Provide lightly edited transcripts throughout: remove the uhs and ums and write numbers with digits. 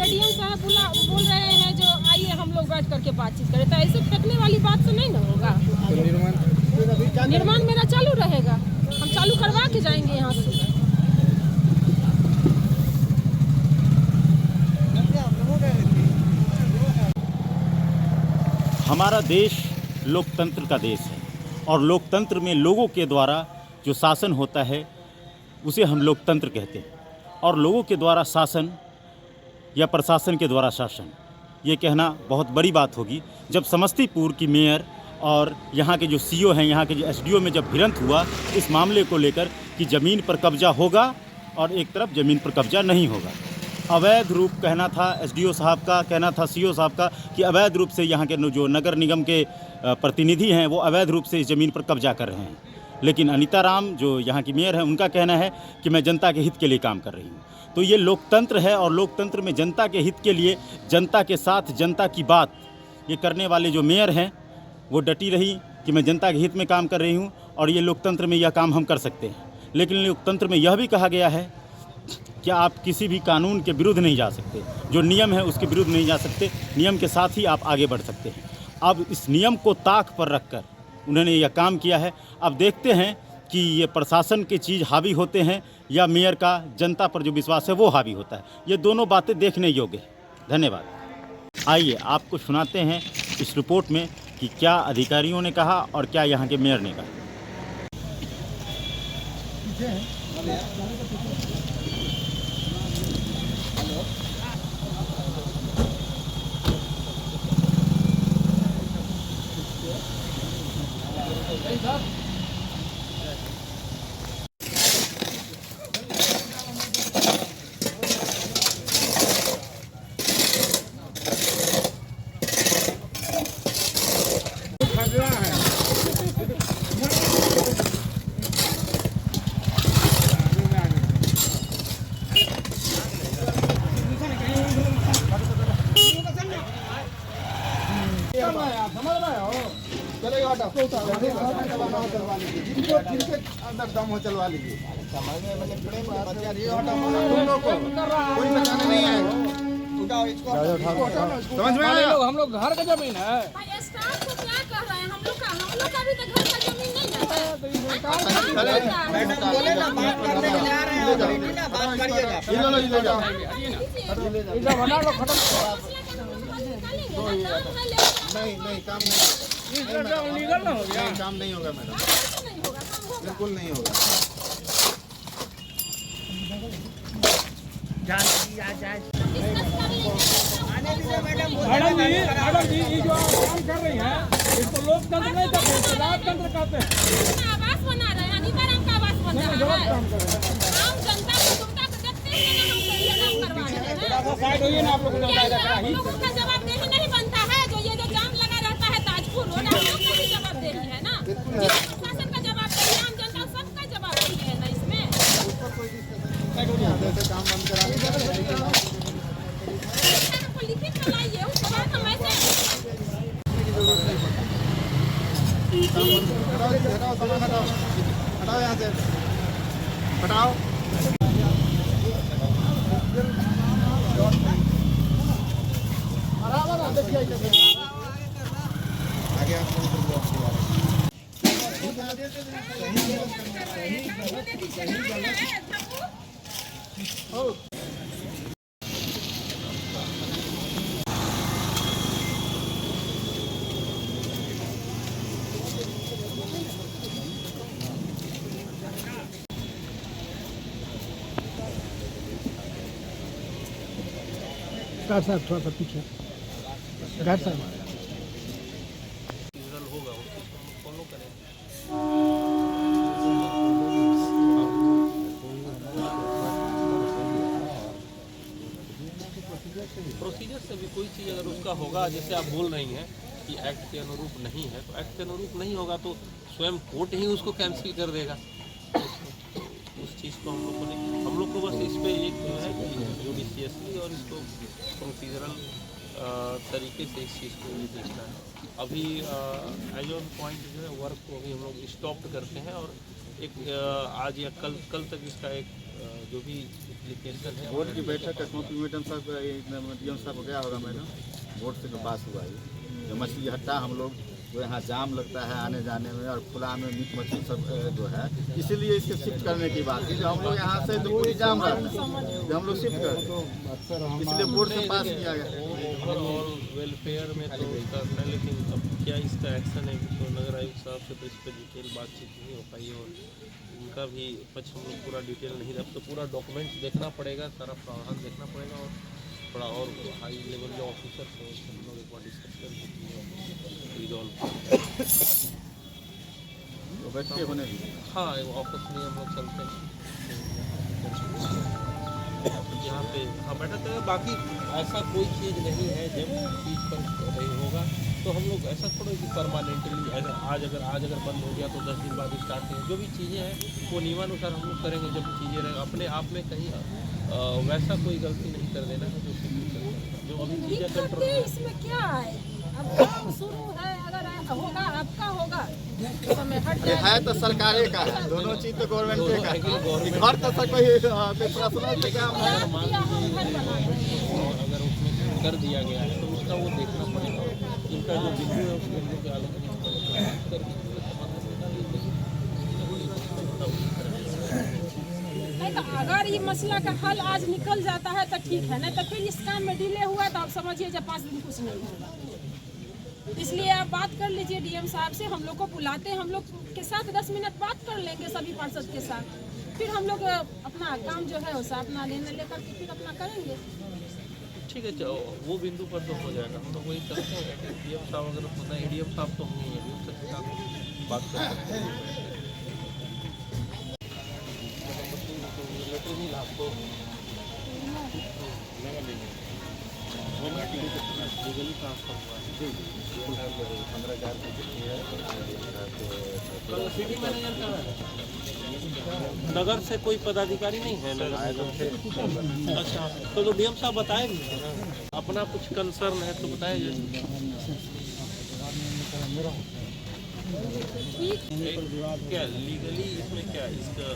ADM साहब बोल रहे हैं जो आइए हम लोग बैठ करके बातचीत करें, तो ऐसे फेंकने वाली बात तो नहीं ना होगा। निर्माण मेरा चालू रहेगा, हम चालू करवा के जाएंगे यहाँ से। हमारा देश लोकतंत्र का देश है और लोकतंत्र में लोगों के द्वारा जो शासन होता है उसे हम लोकतंत्र कहते हैं। और लोगों के द्वारा शासन या प्रशासन के द्वारा शासन, ये कहना बहुत बड़ी बात होगी। जब समस्तीपुर की मेयर और यहाँ के जो सीईओ हैं, यहाँ के जो एसडीओ में जब भिड़ंत हुआ इस मामले को लेकर कि ज़मीन पर कब्जा होगा और एक तरफ ज़मीन पर कब्जा नहीं होगा, अवैध रूप कहना था एसडीओ साहब का, कहना था सीईओ साहब का कि अवैध रूप से यहाँ के जो नगर निगम के प्रतिनिधि हैं वो अवैध रूप से इस ज़मीन पर कब्जा कर रहे हैं। लेकिन अनीता राम जो यहाँ की मेयर है, उनका कहना है कि मैं जनता के हित के लिए काम कर रही हूँ। तो ये लोकतंत्र है और लोकतंत्र में जनता के हित के लिए, जनता के साथ जनता की बात ये करने वाले जो मेयर हैं वो डटी रही कि मैं जनता के हित में काम कर रही हूँ और ये लोकतंत्र में यह काम हम कर सकते हैं। लेकिन लोकतंत्र में यह भी कहा गया है कि आप किसी भी कानून के विरुद्ध नहीं जा सकते, जो नियम है उसके विरुद्ध नहीं जा सकते, नियम के साथ ही आप आगे बढ़ सकते हैं। अब इस नियम को ताक पर रखकर उन्होंने यह काम किया है। अब देखते हैं कि ये प्रशासन की चीज़ हावी होते हैं या मेयर का जनता पर जो विश्वास है वो हावी होता है। ये दोनों बातें देखने योग्य है। धन्यवाद। आइए आपको सुनाते हैं इस रिपोर्ट में कि क्या अधिकारियों ने कहा और क्या यहाँ के मेयर ने कहा। जिनके अंदर दम हो चलवा लीजिए। समझ में आया? हम लोग घर का जमीन है। स्टाफ को क्या कर रहे हैं? हम लोग का भी तो घर का जमीन नहीं है। मैडम बोले ना, बात करने के लिए आ रहे हैं, बात करिएगा। नहीं काम नहीं, काम नहीं होगा मैडम, बिल्कुल नहीं होगा। मैडम जी ये जो आप काम कर रही हैं इसको लोकतंत्र नहीं कहते, राजतंत्र कहते हैं। आवास बना रहे हैं, अनीता राम का आवास बन रहा है। आम जनता को सुविधा देखते हैं ना, हम सही काम करवा रहे हैं। साइड होइए ना, आप लोगों ने क्या आप लोगों का जवाबदेही नहीं बनता है? जो ये जो जाम लगा रहता है ताजपुर रोड, आप लोग का भी जवाबदेही है ना। प्रशासन का जवाबदेही, आम जनता सबका जवाबदेही है ना इसमें। काम बंद करा लिखित में लाइए, उसके बाद हम ऐसे हटाओ यहाँ से, हटाओ। आगे साहब थोड़ा सा पीछे घर साहब होगा उसको फॉलो करें। प्रोसीजर से भी कोई चीज़ अगर उसका होगा, जैसे आप बोल रही हैं कि एक्ट के अनुरूप नहीं है, तो एक्ट के अनुरूप नहीं होगा तो स्वयं कोर्ट ही उसको कैंसिल कर देगा। उस चीज़ को हम लोग को बस इस पर एक जो है कि जुडिशियसली और इसको प्रोसीजरल तरीके से इस चीज़ को देखना है। अभी एज ऑन पॉइंट जो है वर्क को अभी हम लोग स्टॉप करते हैं और एक आज या कल तक इसका एक जो भी एप्लीकेशन है बोर्ड की बैठक का कॉपी मैडम साहब डीएम साहब गया होगा मैडम, बोर्ड से तो पास हुआ है। जो मछली हट्टा हम लोग जो यहाँ जाम लगता है आने जाने में और खुला में मीट मछली सब जो है, इसीलिए इसके शिफ्ट करने की बात है। जो हम लोग यहाँ से तो पूरी जाम रहता है, जो हम लोग शिफ्ट करते इसलिए बोर्ड से पास किया गया। ओवरऑल वेलफेयर में तो करना है, लेकिन अब क्या इसका एक्शन है तो नगर आयुक्त साहब से तो इस पर डिटेल बातचीत नहीं हो पाई है, और उनका भी पक्ष हम लोग पूरा डिटेल नहीं, अब तो पूरा डॉक्यूमेंट्स देखना पड़ेगा, सारा प्रावधान देखना पड़ेगा, और थोड़ा और हाई लेवल के ऑफिसर से हम लोग एक बार डिस्कस करके रिजॉल्व तो बैठके होने दी। हाँ ऑफिस में हम लोग चलते हैं यहाँ पे। हाँ बैठक करें, बाकी ऐसा कोई चीज़ नहीं है जब चीज़ पर नहीं होगा तो हम लोग ऐसा थोड़ा कि परमानेंटली आज अगर बंद हो गया तो 10 दिन बाद स्टार्ट करें। जो भी चीज़ें हैं वो नियमानुसार हम लोग करेंगे। जब चीज़ें रहें अपने आप में कहीं वैसा कोई गलती नहीं कर देना है जो अभी चीज़ें कंट्रोल। इसमें क्या है, अब काम शुरू है, अगर होगा आपका होगा तो हमें हट अरे है तो सरकारे का है, दोनों चीज तो गवर्नमेंट का है। घर तो सब कोई पर्सनल के काम है। अगर उसमें कर दिया गया है तो उसका वो देखना पड़ेगा। इनका जो बिंदु है उस बिंदु के आलोचना नहीं, तो अगर ये मसला का हल आज निकल जाता है तो ठीक है, नहीं तो फिर इस काम में डिले हुआ तो आप समझिए जब 5 दिन कुछ नहीं होगा। इसलिए आप बात कर लीजिए डीएम साहब से, हम लोग को बुलाते हैं, हम लोग के साथ 10 मिनट बात कर लेंगे सभी पार्षद के साथ, फिर हम लोग अपना काम जो है उसे अपना लेने लेकर के फिर अपना करेंगे। ठीक है, वो बिंदु पर तो हो जाएगा। हम लोग वही करते हैं कि डीएम साहब अगर होता है, डीएम साहब तो होंगे, डीएम साहब के साथ बात कर सकते हैं। आपको सिटी मैनेजर का नगर से कोई पदाधिकारी नहीं है नगर। अच्छा तो डीएम साहब बताए भी है ना, अपना कुछ कंसर्न है तो बताए। क्या लीगली इसमें क्या इसका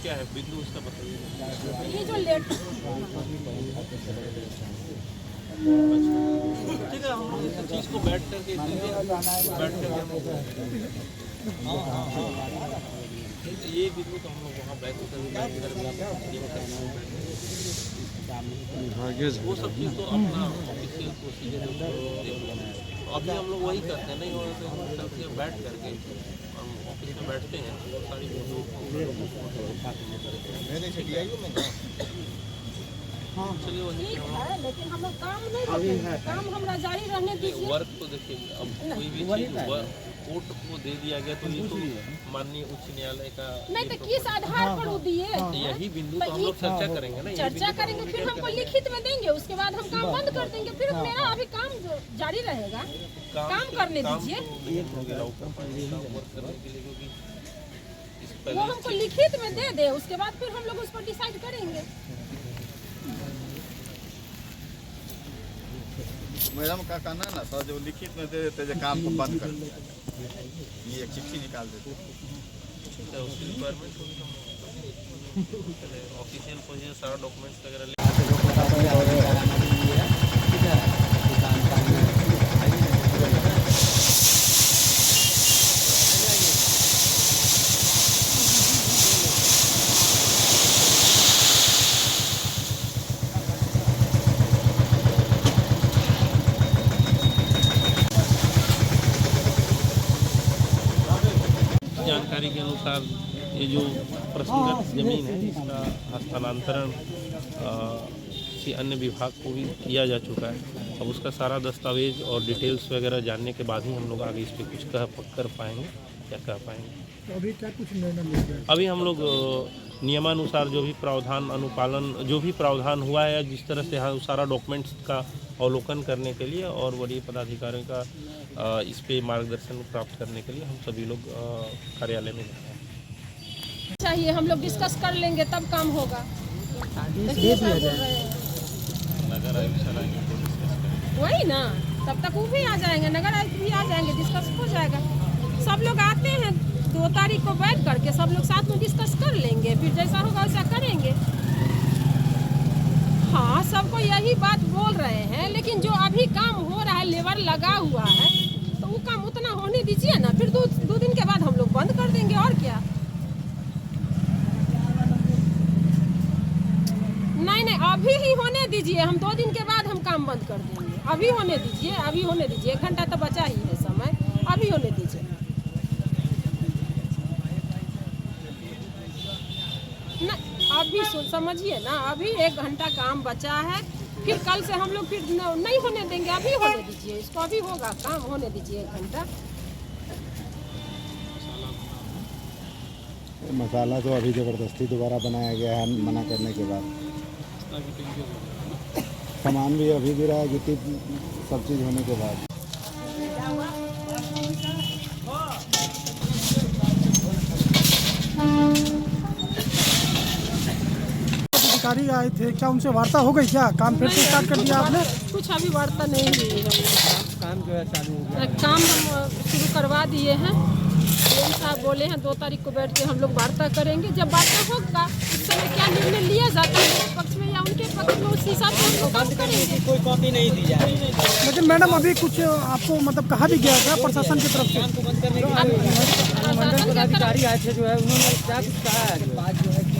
क्या है बिंदु उसका बताइए। ये जो लेट ठीक है, हम लोग इस चीज़ को बैठ करके ये बिंदु तो हम लोग वहाँ बैठ कर वो सब चीज़ तो अपना ऑफिशियल प्रोसीजर अभी हम लोग वही करते हैं। नहीं हो तो हम चलते हैं बैठ करके, हम ऑफिस में बैठते हैं तो सारी चलिए वही है, लेकिन हम लोग काम नहीं रोकेंगे, काम हमारा जारी रहने दीजिए। वर्क को देखिए, अब कोई भी चीज कोर्ट को दे दिया गया तो ये तो माननीय उच्च न्यायालय का नहीं तो किस आधार पर वो दिए, यही बिंदु तो हम लोग चर्चा करेंगे ना, चर्चा करेंगे, फिर हमको लिखित में देंगे, उसके बाद हम काम बंद कर देंगे, फिर मेरा अभी काम जारी रहेगा, काम करने दीजिए। वो हमको लिखित में दे दे, उसके बाद फिर हम लोग उस पर डिसाइड करेंगे। मैडम का कहना है ना सर, जो लिखित में दे देते जो काम को बंद कर देते, ये एक चिट्ठी निकाल देते। उसकी रिक्वायरमेंट ऑफिशियल पोजीशन सारा डॉक्यूमेंट्स वगैरह जानकारी के अनुसार ये जो प्रश्नगत जमीन है इसका हस्तांतरण किसी अन्य विभाग को भी किया जा चुका है। अब उसका सारा दस्तावेज और डिटेल्स वगैरह जानने के बाद ही हम लोग आगे इस पर कुछ कर पाएंगे या कह पाएंगे। अभी क्या कुछ निर्णय लिया गया? अभी हम लोग नियमानुसार जो भी प्रावधान अनुपालन जो भी प्रावधान हुआ है, जिस तरह से हाँ सारा डॉक्यूमेंट्स का अवलोकन करने के लिए और वरीय पदाधिकारियों का इस पे मार्गदर्शन प्राप्त करने के लिए हम सभी लोग कार्यालय में गए हैं। चाहिए हम लोग डिस्कस कर लेंगे तब काम होगा। नगर आयुक्त वही ना, तब तक वो भी आ जाएंगे, नगर आयुक्त भी आ जाएंगे, डिस्कस हो जाएगा। सब लोग आते हैं 2 तारीख को बैठ करके सब लोग साथ में डिस्कस कर लेंगे, फिर जैसा होगा वैसा करेंगे। हाँ, सबको यही बात बोल रहे हैं, लेकिन जो अभी काम हो रहा है, लेबर लगा हुआ है, तो वो काम उतना होने दीजिए ना, फिर दो दिन के बाद हम लोग बंद कर देंगे और क्या। नहीं, अभी ही होने दीजिए, हम 2 दिन के बाद हम काम बंद कर देंगे। अभी होने दीजिए, अभी होने दीजिए, 1 घंटा तो बचा ही है समय, अभी होने दीजिए। ना अभी समझिए ना, अभी 1 घंटा काम बचा है, फिर कल से हम लोग फिर नहीं होने देंगे, अभी होने दीजिए इसको, अभी होगा काम, होने दीजिए 1 घंटा। मसाला तो अभी ज़बरदस्ती दोबारा बनाया गया है मना करने के बाद। सामान भी अभी भी रहा गिट्टी सब चीज़ होने के बाद। अधिकारी आए थे, क्या उनसे वार्ता हो गई? क्या काम फिर से स्टार्ट कर दिया आपने? कुछ अभी वार्ता नहीं हुई है, काम जो है चालू हो गया। काम हम शुरू करवा दिए हैं। डीएम साहब बोले हैं 2 तारीख को बैठ के हम लोग वार्ता करेंगे। जब वार्ता होगा उस समय क्या निर्णय लिया जाता है मेरे पक्ष में या उनके पक्ष में, उस हिसाब से हम लोग काम करेंगे। कोई कॉपी नहीं दी जा रही है। लेकिन मैडम अभी कुछ आपको मतलब कहा भी गया था प्रशासन की तरफ से? मंडल पदाधिकारी आए थे जो है, उन्होंने क्या कुछ कहा है? बात जो है कि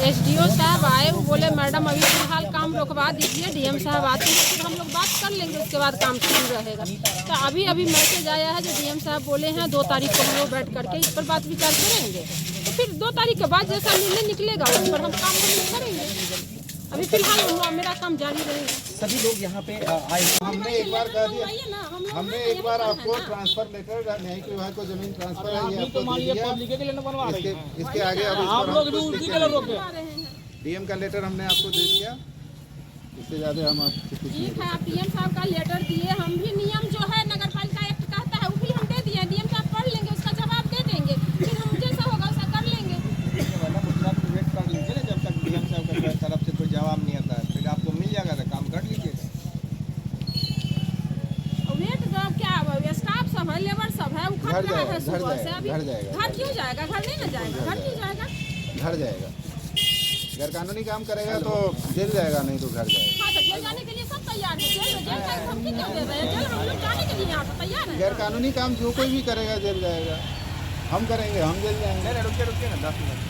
SDO साहब आए, वो बोले मैडम अभी फिलहाल काम रोकवा दीजिए, DM साहब आते हैं फिर हम लोग बात कर लेंगे, उसके बाद काम शुरू रहेगा। तो अभी मैसेज आया है जो DM साहब बोले हैं 2 तारीख को हम लोग बैठ करके इस पर बात विचार करेंगे, तो फिर 2 तारीख के बाद जैसा निर्णय निकलेगा उस पर हम काम करेंगे। अभी फिलहाल मेरा काम जारी रहेगा। सभी लोग यहाँ पे आए। हमने एक बार कह दिया, हमने एक बार आपको ट्रांसफर लेटर न्यायिक विभाग को जमीन ट्रांसफर है ये आपको दे दिया। इसके आगे अब आप लोग भी उसी के लिए रोके। DM का लेटर हमने आपको दे दिया, इससे ज़्यादा हम आपको कुछ नहीं। ठीक है, आप DM साहब का लेटर दिए, हम भी नियम जो है नगर पालिका एक्ट कहता है वो भी हम दे दिए। DM साहब पढ़ लेंगे, उसका जवाब दे देंगे, फिर हम जैसा होगा वैसा कर लेंगे। वेट कर लीजिए, जब तक DM साहब की तरफ से कोई जवाब नहीं आता है, फिर आपको मिल जाएगा तो काम कर लीजिएगा। वेट जब क्या स्टाफ सब है, लेबर सब है, वो खट रहा है सुबह से। अभी घर जाएगा, घर क्यों जाएगा? घर नहीं ना जाएगा, घर क्यों जाएगा? घर जाएगा। गैर कानूनी काम करेगा तो जेल जाएगा, नहीं तो घर जाएगा। हाँ, तो जेल जाने के लिए सब तैयार है। जेल का धमकी क्यों दे रहे हैं? जेल हम लोग जाने के लिए यहाँ पे तैयार है। गैर कानूनी काम जो कोई भी करेगा जेल जाएगा। हम करेंगे, हम जेल जाएंगे। रुकिए ना 10 मिनट।